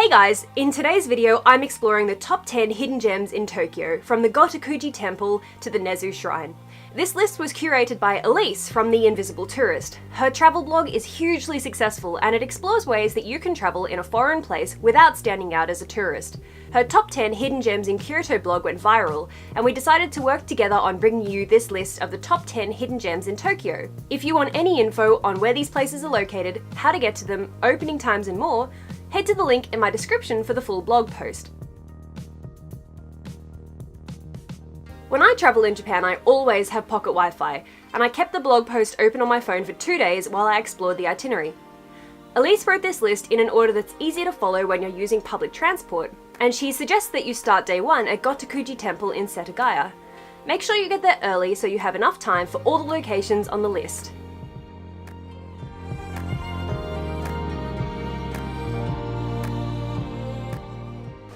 Hey guys, in today's video I'm exploring the top 10 hidden gems in Tokyo, from the Gotokuji Temple to the Nezu Shrine. This list was curated by Elise from The Invisible Tourist. Her travel blog is hugely successful and it explores ways that you can travel in a foreign place without standing out as a tourist. Her top 10 hidden gems in Kyoto blog went viral, and we decided to work together on bringing you this list of the top 10 hidden gems in Tokyo. If you want any info on where these places are located, how to get to them, opening times and more, head to the link in my description for the full blog post. When I travel in Japan, I always have pocket Wi-Fi, and I kept the blog post open on my phone for 2 days while I explored the itinerary. Elise wrote this list in an order that's easier to follow when you're using public transport, and she suggests that you start day 1 at Gotokuji Temple in Setagaya. Make sure you get there early so you have enough time for all the locations on the list.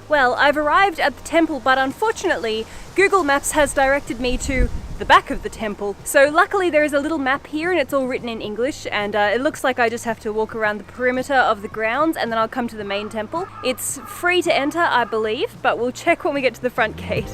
Well, I've arrived at the temple, but unfortunately, Google Maps has directed me to the back of the temple. So luckily there is a little map here and it's all written in English, and it looks like I just have to walk around the perimeter of the grounds and then I'll come to the main temple. It's free to enter, I believe, but we'll check when we get to the front gate.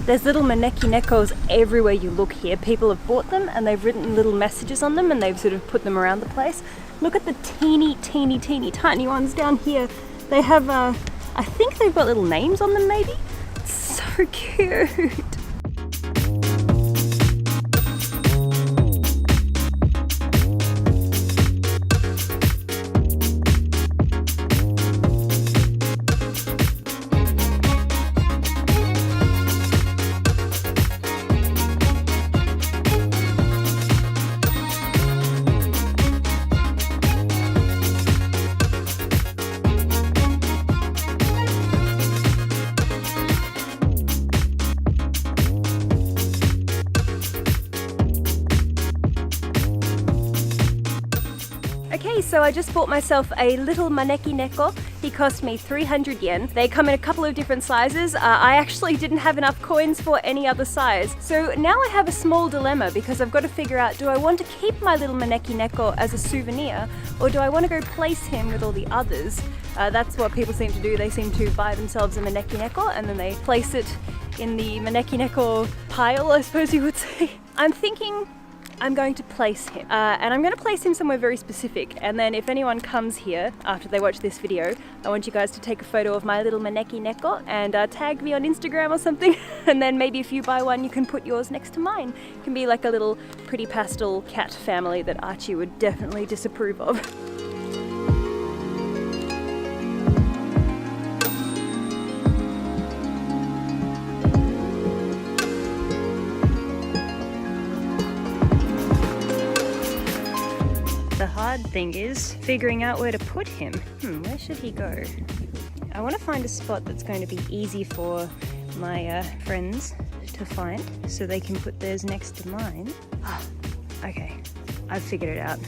There's little maneki nekos everywhere you look here. People have bought them and they've written little messages on them and they've sort of put them around the place. Look at the teeny tiny ones down here. They have, I think they've got little names on them maybe? It's so cute. Okay, so I just bought myself a little maneki neko. He cost me 300 yen. They come in a couple of different sizes. I actually didn't have enough coins for any other size. So now I have a small dilemma because I've got to figure out, do I want to keep my little maneki neko as a souvenir, or do I want to go place him with all the others? That's what people seem to do. They seem to buy themselves a maneki neko and then they place it in the maneki neko pile, I suppose you would say. I'm thinking I'm going to place him, and I'm going to place him somewhere very specific, and then if anyone comes here after they watch this video, I want you guys to take a photo of my little maneki neko and tag me on Instagram or something, and then maybe if you buy one you can put yours next to mine. It can be like a little pretty pastel cat family that Archie would definitely disapprove of. The hard thing is figuring out where to put him. Where should he go? I want to find a spot that's going to be easy for my friends to find so they can put theirs next to mine. Okay, I've figured it out.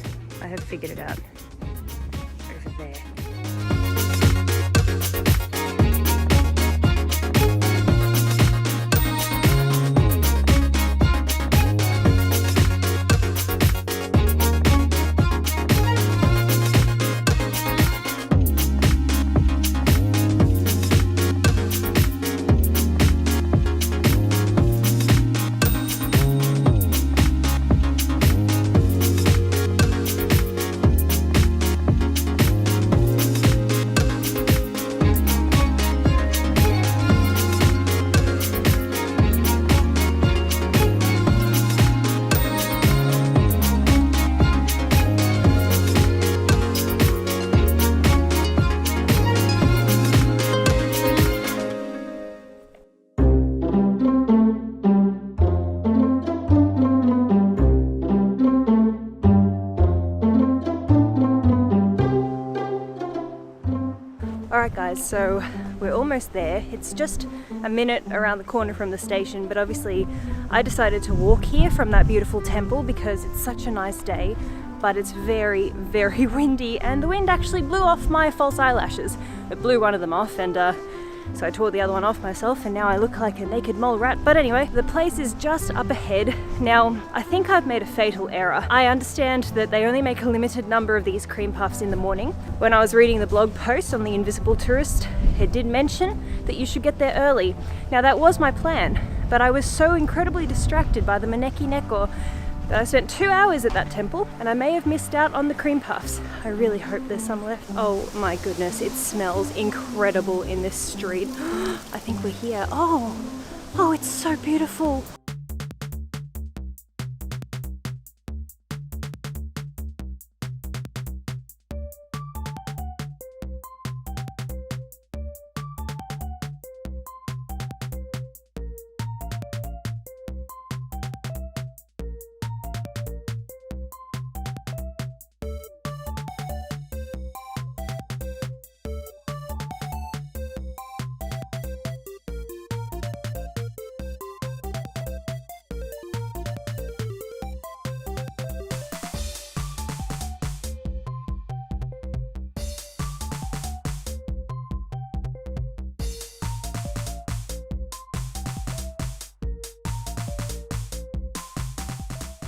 I have figured it out. Over there. guys, so we're almost there. It's just a minute around the corner from the station, but obviously I decided to walk here from that beautiful temple because it's such a nice day, but it's very, very windy, and the wind actually blew off my false eyelashes. It blew one of them off, and so I tore the other one off myself, and now I look like a naked mole rat. But anyway, the place is just up ahead. Now, I think I've made a fatal error. I understand that they only make a limited number of these cream puffs in the morning. When I was reading the blog post on the Invisible Tourist, it did mention that you should get there early. Now, that was my plan, but I was so incredibly distracted by the Maneki Neko that I spent 2 hours at that temple, and I may have missed out on the cream puffs. I really hope there's some left. Oh my goodness, it smells incredible in this street. I think we're here. Oh, it's so beautiful.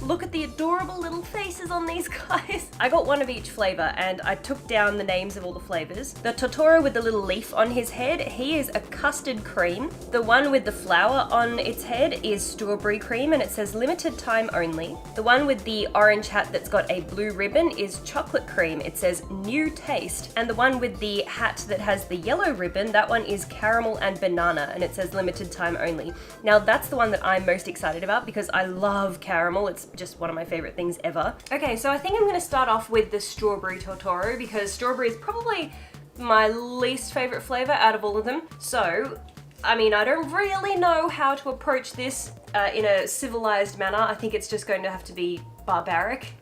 Look at the adorable little faces on these guys. I got one of each flavor, and I took down the names of all the flavors. The Totoro with the little leaf on his head, he is a custard cream. The one with the flower on its head is strawberry cream, and it says limited time only. The one with the orange hat that's got a blue ribbon is chocolate cream. It says new taste. And the one with the hat that has the yellow ribbon, that one is caramel and banana, and it says limited time only. Now that's the one that I'm most excited about because I love caramel. It's just one of my favorite things ever. Okay, so I think I'm gonna start off with the strawberry Totoro because strawberry is probably my least favorite flavor out of all of them. So, I mean, I don't really know how to approach this in a civilized manner. I think it's just going to have to be barbaric.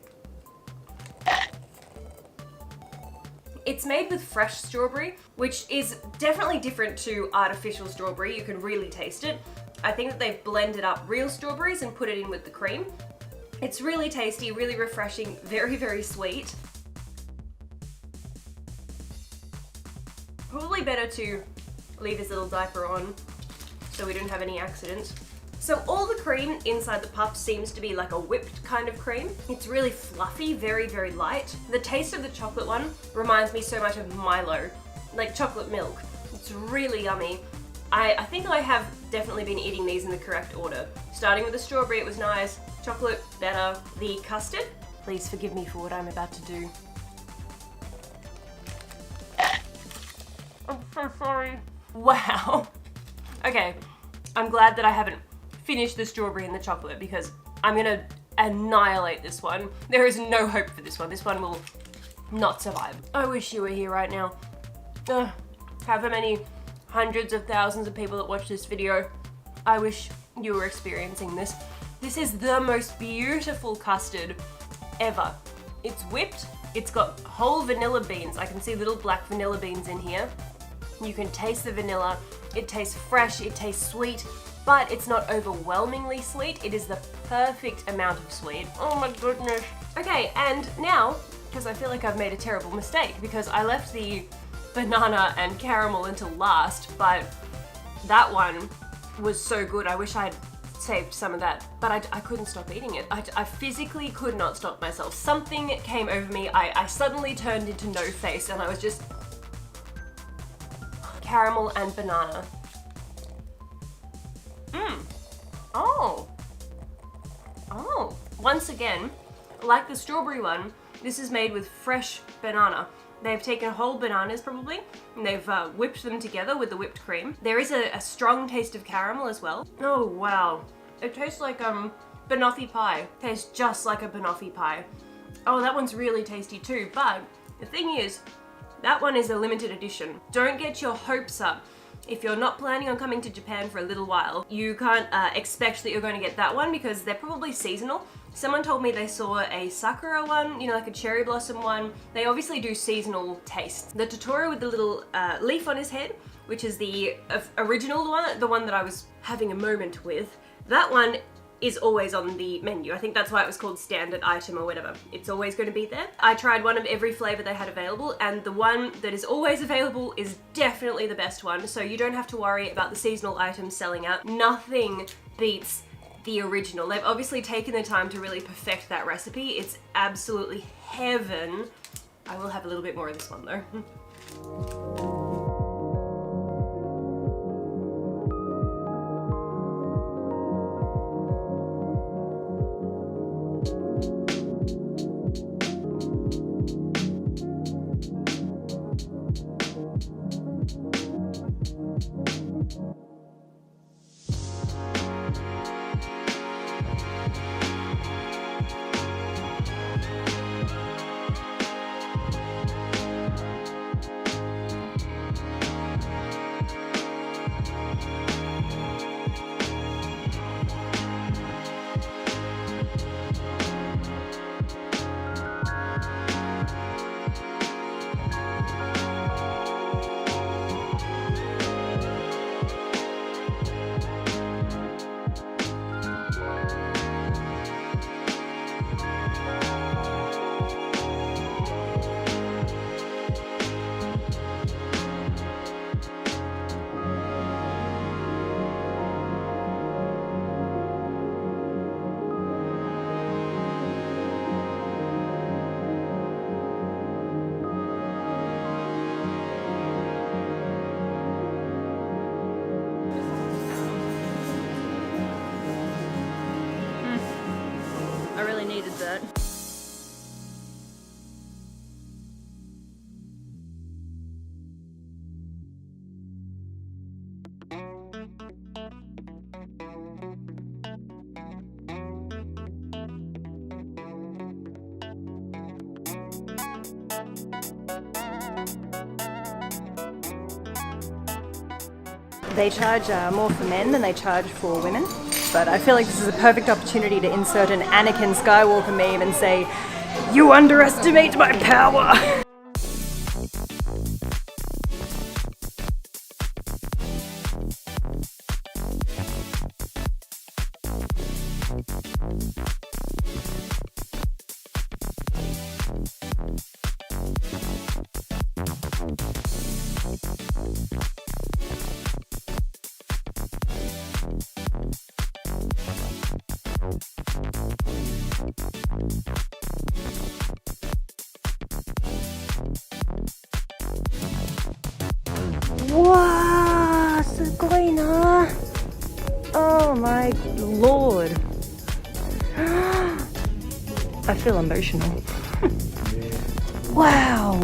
It's made with fresh strawberry, which is definitely different to artificial strawberry. You can really taste it. I think that they've blended up real strawberries and put it in with the cream. It's really tasty, really refreshing, very, very sweet. Probably better to leave this little diaper on so we don't have any accidents. So all the cream inside the puff seems to be like a whipped kind of cream. It's really fluffy, very, very light. The taste of the chocolate one reminds me so much of Milo, like chocolate milk. It's really yummy. I think I have definitely been eating these in the correct order. Starting with the strawberry, it was nice. Chocolate, better. The custard, please forgive me for what I'm about to do. I'm so sorry. Wow. Okay, I'm glad that I haven't finished the strawberry and the chocolate because I'm gonna annihilate this one. There is no hope for this one. This one will not survive. I wish you were here right now. However many hundreds of thousands of people that watch this video, I wish you were experiencing this. This is the most beautiful custard ever. It's whipped, it's got whole vanilla beans. I can see little black vanilla beans in here. You can taste the vanilla. It tastes fresh, it tastes sweet, but it's not overwhelmingly sweet. It is the perfect amount of sweet. Oh my goodness. Okay, and now, because I feel like I've made a terrible mistake because I left the banana and caramel until last, but that one was so good. I wish I'd saved some of that, but I couldn't stop eating it. I physically could not stop myself. Something came over me. I suddenly turned into no face and I was just caramel and banana. Oh. Once again, like the strawberry one, this is made with fresh banana. They've taken whole bananas probably, and they've whipped them together with the whipped cream. There is a strong taste of caramel as well. Oh wow. It tastes like banoffee pie. Tastes just like a banoffee pie. Oh, that one's really tasty too, but the thing is, that one is a limited edition. Don't get your hopes up. If you're not planning on coming to Japan for a little while, you can't expect that you're going to get that one because they're probably seasonal. Someone told me they saw a sakura one, you know, like a cherry blossom one. They obviously do seasonal tastes. The Totoro with the little leaf on his head, which is the original one, the one that I was having a moment with, that one is always on the menu. I think that's why it was called standard item or whatever. It's always going to be there. I tried one of every flavor they had available, and the one that is always available is definitely the best one, so you don't have to worry about the seasonal items selling out. Nothing beats the original. They've obviously taken the time to really perfect that recipe. It's absolutely heaven. I will have a little bit more of this one though. I really needed that. They charge more for men than they charge for women, but I feel like this is a perfect opportunity to insert an Anakin Skywalker meme and say, "You underestimate my power!" Wow, すごいな. Oh my lord. I feel emotional. Wow.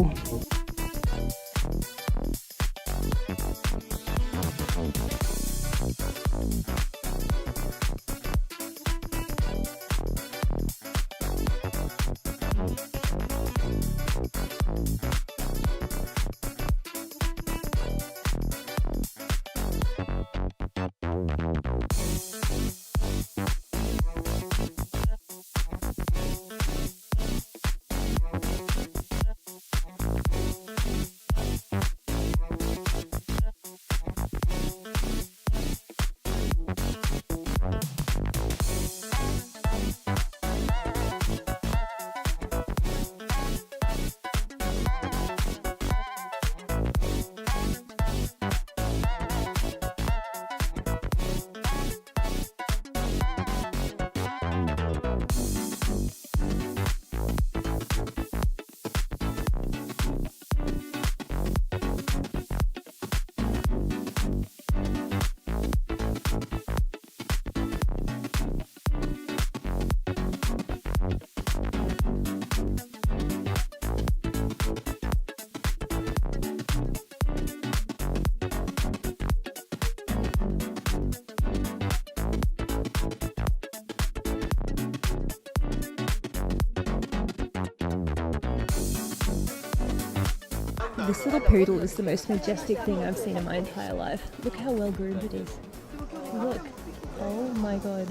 This little poodle is the most majestic thing I've seen in my entire life. Look how well groomed it is. Look. Oh my god.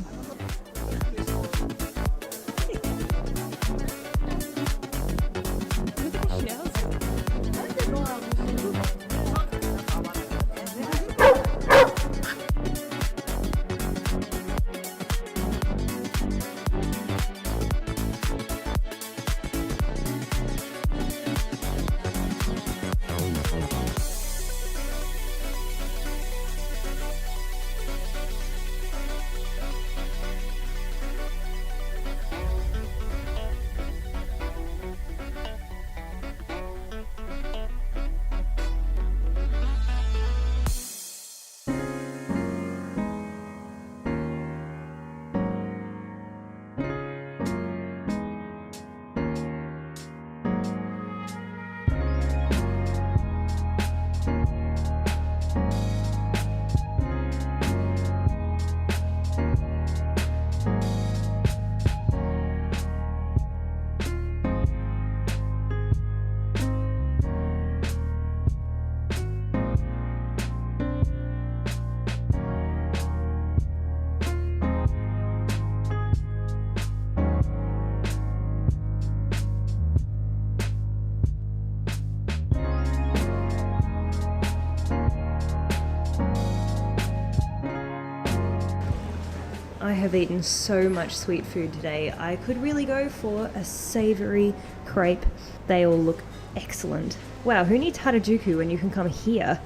have eaten so much sweet food today. I could really go for a savory crepe. They all look excellent. Wow, who needs Harajuku when you can come here?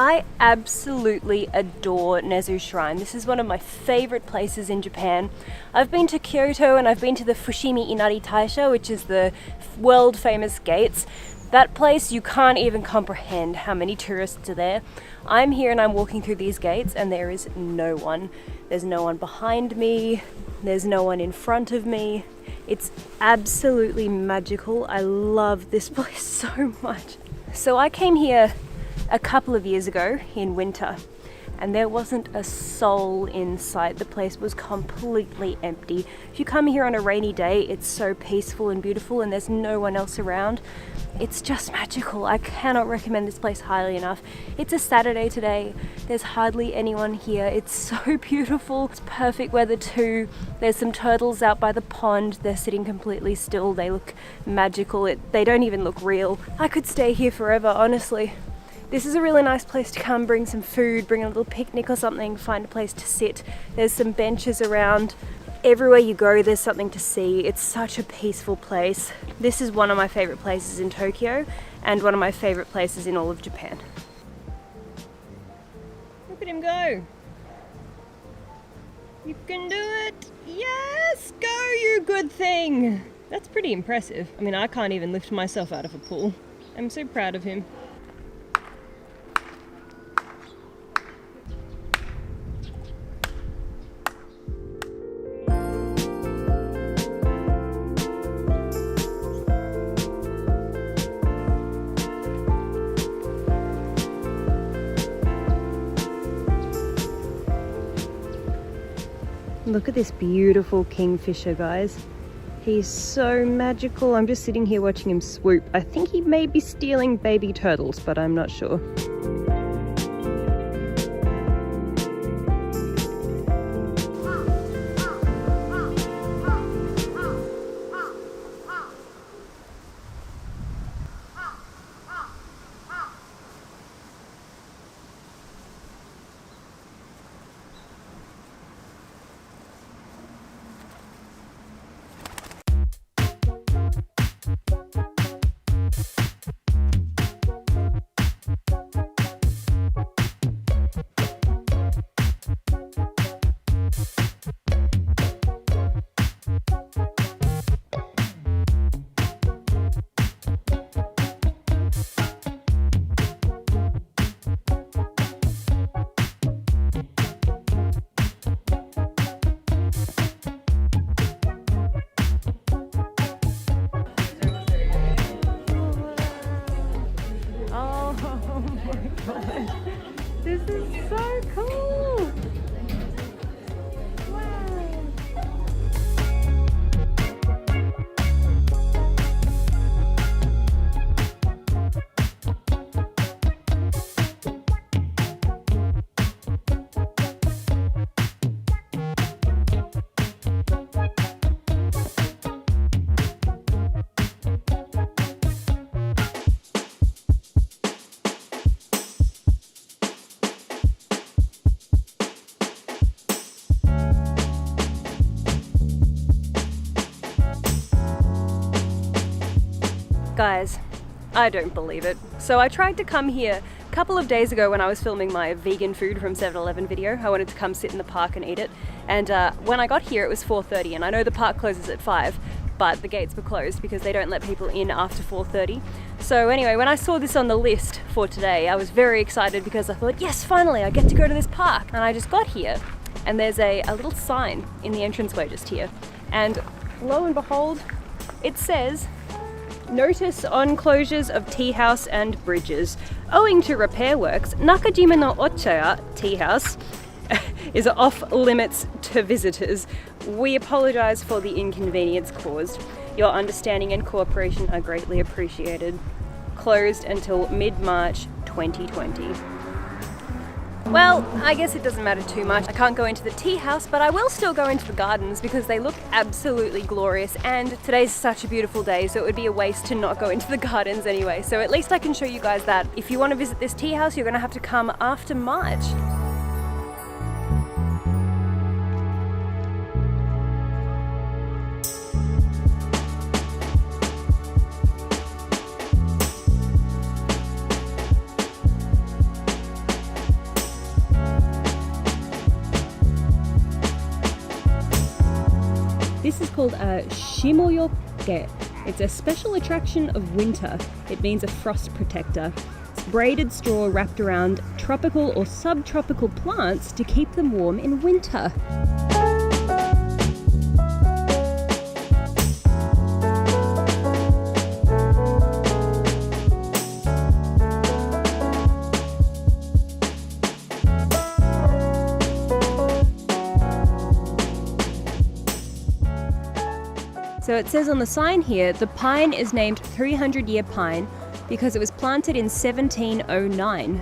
I absolutely adore Nezu Shrine. This is one of my favorite places in Japan. I've been to Kyoto and I've been to the Fushimi Inari Taisha, which is the world famous gates. That place, you can't even comprehend how many tourists are there. I'm here and I'm walking through these gates and there is no one. There's no one behind me. There's no one in front of me. It's absolutely magical. I love this place so much. So I came here a couple of years ago in winter and there wasn't a soul in sight. The place was completely empty. If you come here on a rainy day, it's so peaceful and beautiful and there's no one else around. It's just magical. I cannot recommend this place highly enough. It's a Saturday today. There's hardly anyone here. It's so beautiful. It's perfect weather too. There's some turtles out by the pond. They're sitting completely still. They look magical. They don't even look real. I could stay here forever, honestly. This is a really nice place to come, bring some food, bring a little picnic or something, find a place to sit. There's some benches around. Everywhere you go, there's something to see. It's such a peaceful place. This is one of my favorite places in Tokyo and one of my favorite places in all of Japan. Look at him go. You can do it. Yes, go you good thing. That's pretty impressive. I mean, I can't even lift myself out of a pool. I'm so proud of him. Look at this beautiful kingfisher, guys. He's so magical. I'm just sitting here watching him swoop. I think he may be stealing baby turtles, but I'm not sure. This is so cool! Guys, I don't believe it. So I tried to come here a couple of days ago when I was filming my vegan food from 7-Eleven video. I wanted to come sit in the park and eat it. And when I got here it was 4:30, and I know the park closes at 5, but the gates were closed because they don't let people in after 4:30. So anyway, when I saw this on the list for today, I was very excited because I thought, yes, finally I get to go to this park. And I just got here and there's a little sign in the entranceway just here. And lo and behold, it says, "Notice on closures of tea house and bridges. Owing to repair works, Nakajima no Ochaya tea house is off limits to visitors. We apologise for the inconvenience caused. Your understanding and cooperation are greatly appreciated. Closed until mid-March 2020. Well, I guess it doesn't matter too much. I can't go into the tea house, but I will still go into the gardens because they look absolutely glorious, and today's such a beautiful day, so it would be a waste to not go into the gardens anyway. So at least I can show you guys that. If you want to visit this tea house, you're going to have to come after March. This is called a Shimoyoke. It's a special attraction of winter. It means a frost protector. It's braided straw wrapped around tropical or subtropical plants to keep them warm in winter. So it says on the sign here, the pine is named 300-year pine because it was planted in 1709.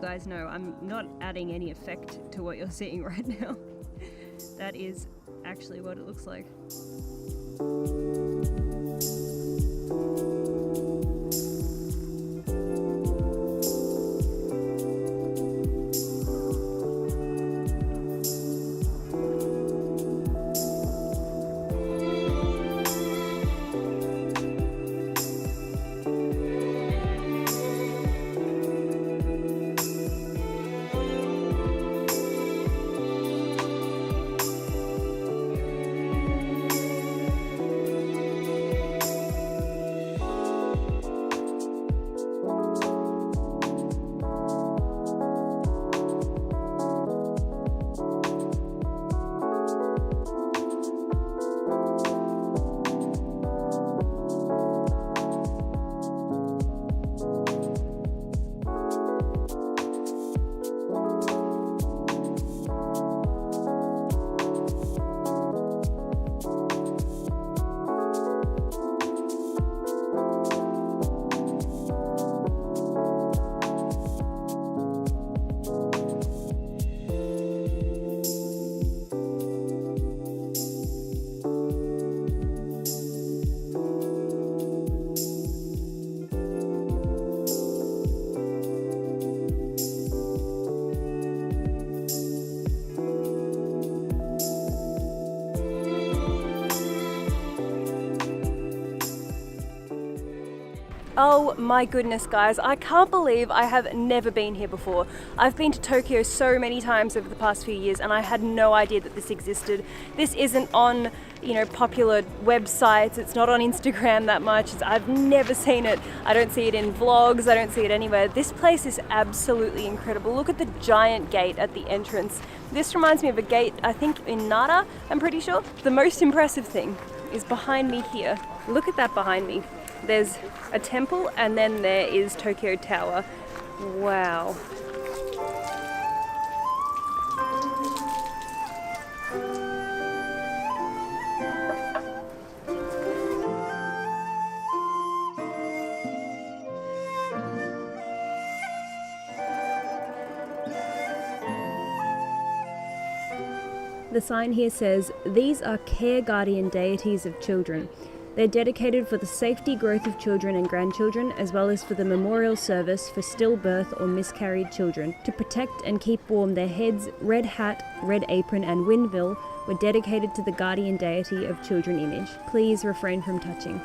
Guys know I'm not adding any effect to what you're seeing right now. That is actually what it looks like. Oh my goodness, guys, I can't believe I have never been here before. I've been to Tokyo so many times over the past few years and I had no idea that this existed. This isn't on, popular websites, it's not on Instagram that much. I've never seen it. I don't see it in vlogs, I don't see it anywhere. This place is absolutely incredible. Look at the giant gate at the entrance. This reminds me of a gate, I think in Nara, I'm pretty sure. The most impressive thing is behind me here. Look at that behind me. There's a temple and then there is Tokyo Tower. Wow. The sign here says, "These are care guardian deities of children. They're dedicated for the safety growth of children and grandchildren, as well as for the memorial service for stillbirth or miscarried children. To protect and keep warm their heads, red hat, red apron and windmill were dedicated to the guardian deity of children image. Please refrain from touching."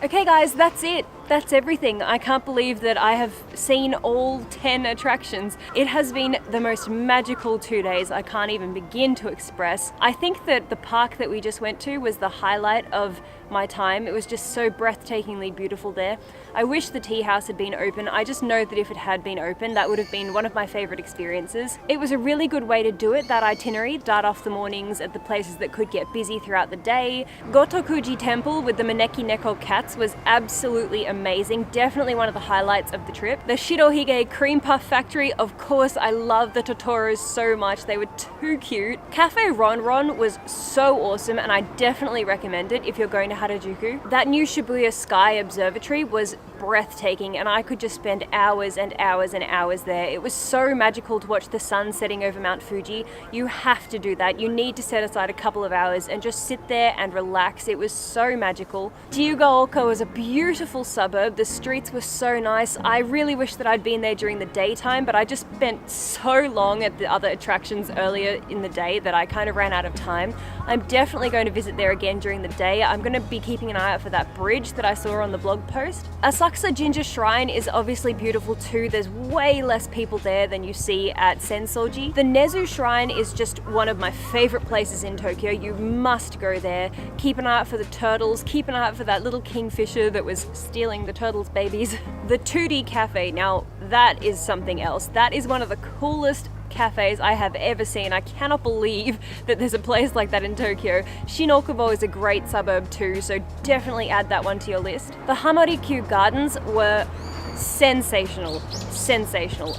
Okay guys, that's it. That's everything. I can't believe that I have seen all 10 attractions. It has been the most magical 2 days. I can't even begin to express. I think that the park that we just went to was the highlight of my time. It was just so breathtakingly beautiful there. I wish the tea house had been open. I just know that if it had been open, that would have been one of my favorite experiences. It was a really good way to do it, that itinerary. Start off the mornings at the places that could get busy throughout the day. Gotokuji Temple with the Maneki Neko cats was absolutely amazing. Definitely one of the highlights of the trip. The Shirohige Cream Puff Factory, of course, I love the Totoros so much. They were too cute. Cafe Ron was so awesome, and I definitely recommend it if you're going to Harajuku. That new Shibuya Sky Observatory was breathtaking, and I could just spend hours and hours and hours there. It was so magical to watch the sun setting over Mount Fuji. You have to do that. You need to set aside a couple of hours and just sit there and relax. It was so magical. Ryugaoka was a beautiful suburb. The streets were so nice. I really wish that I'd been there during the daytime, but I just spent so long at the other attractions earlier in the day that I kind of ran out of time. I'm definitely going to visit there again during the day. I'm going to be keeping an eye out for that bridge that I saw on the blog post. Asakusa Jinja Shrine is obviously beautiful too. There's way less people there than you see at Sensoji. The Nezu Shrine is just one of my favorite places in Tokyo. You must go there. Keep an eye out for the turtles. Keep an eye out for that little kingfisher that was stealing the turtles' babies. The 2D Cafe, now that is something else. That is one of the coolest cafes I have ever seen. I cannot believe that there's a place like that in Tokyo. Shinokubo is a great suburb too, so definitely add that one to your list. The Hamarikyu Gardens were sensational.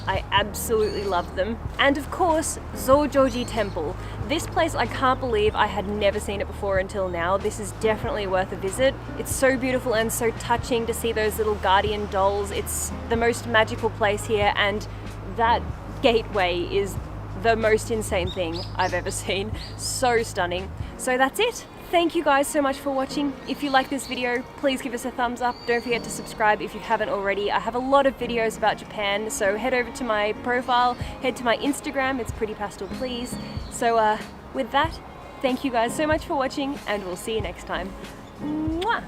I absolutely loved them. And of course, Zojoji Temple. This place, I can't believe I had never seen it before until now. This is definitely worth a visit. It's so beautiful and so touching to see those little guardian dolls. It's the most magical place here, and that gateway is the most insane thing I've ever seen. So stunning. So that's it. Thank you guys so much for watching. If you like this video, please give us a thumbs up. Don't forget to subscribe if you haven't already. I have a lot of videos about Japan, so head over to my profile, head to my Instagram, it's Pretty Pastel Please. So with that, thank you guys so much for watching, and we'll see you next time. Mwah!